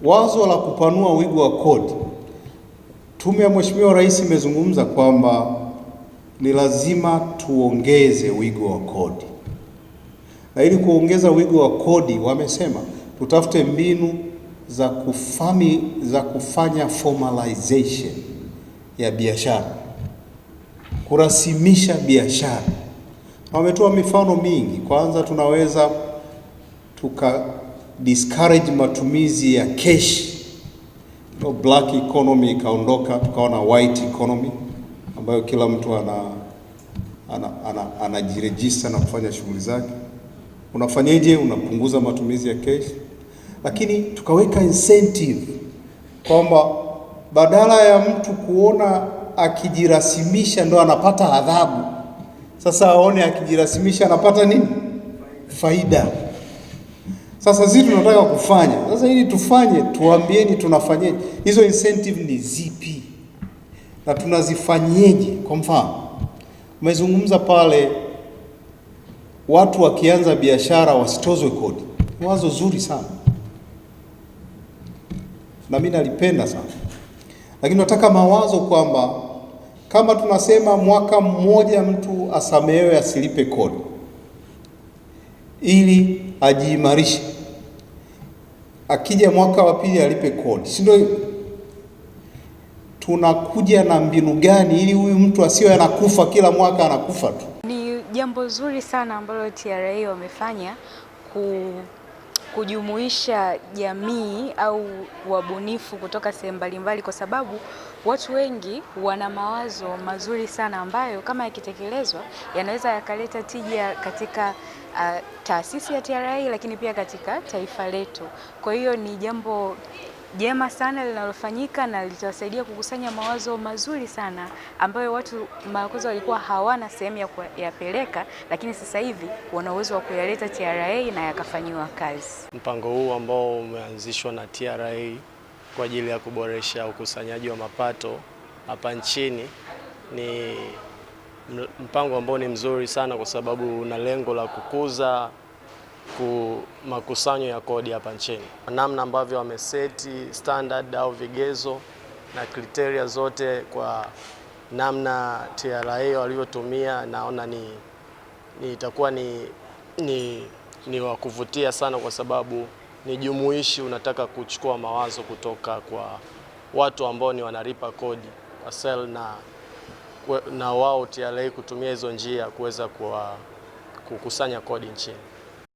Wazo la kupanua wigo wa kodi, Tume ya Mheshimiwa Rais imezungumza kwamba ni lazima tuongeze wigo wa kodi, na ili kuongeza wigo wa kodi wamesema tutafute mbinu za kufanya formalization ya biashara, kurasimisha biashara. Wametoa mifano mingi. Kwanza tunaweza discourage matumizi ya cash, black economy ikaondoka, tukawa na white economy ambayo kila mtu anajiregister na kufanya shughuli zake. Unafanyaje? Unapunguza matumizi ya cash, lakini tukaweka incentive kwamba badala ya mtu kuona akijirasimisha ndo anapata adhabu, sasa aone akijirasimisha anapata nini? Faida. Sasa sisi tunataka kufanya. Sasa ili tufanye, tuambieni tunafanyaje? Hizo incentive ni zipi? Na tunazifanyeje? Kwa mfano, umezungumza pale watu wakianza biashara wasitozwe kodi. Wazo zuri sana, na mimi nalipenda sana. Lakini nataka mawazo kwamba kama tunasema mwaka mmoja mtu asamehewe asilipe kodi ili ajiimarishe, akija mwaka wa pili alipe kodi, si ndio? Tunakuja na mbinu gani ili huyu mtu asiwe anakufa kila mwaka anakufa tu? Ni jambo zuri sana ambalo TRA wamefanya kujumuisha jamii au wabunifu kutoka sehemu mbalimbali, kwa sababu watu wengi wana mawazo mazuri sana ambayo kama yakitekelezwa yanaweza yakaleta tija katika taasisi ya TRA, lakini pia katika taifa letu. Kwa hiyo ni jambo jema sana linalofanyika na litawasaidia kukusanya mawazo mazuri sana ambayo watu mara walikuwa hawana sehemu ya kuyapeleka, lakini sasa hivi wana uwezo wa kuyaleta TRA na yakafanyiwa kazi. Mpango huu ambao umeanzishwa na TRA kwa ajili ya kuboresha ukusanyaji wa mapato hapa nchini ni mpango ambao ni mzuri sana, kwa sababu una lengo la kukuza makusanyo ya kodi hapa nchini. Namna ambavyo wameseti standard au vigezo na kriteria zote kwa namna TRA walivyotumia, naona itakuwa ni wa kuvutia sana, kwa sababu ni jumuishi. Unataka kuchukua mawazo kutoka kwa watu ambao ni wanalipa kodi asel, na wao TRA kutumia hizo njia kuweza kukusanya kodi nchini.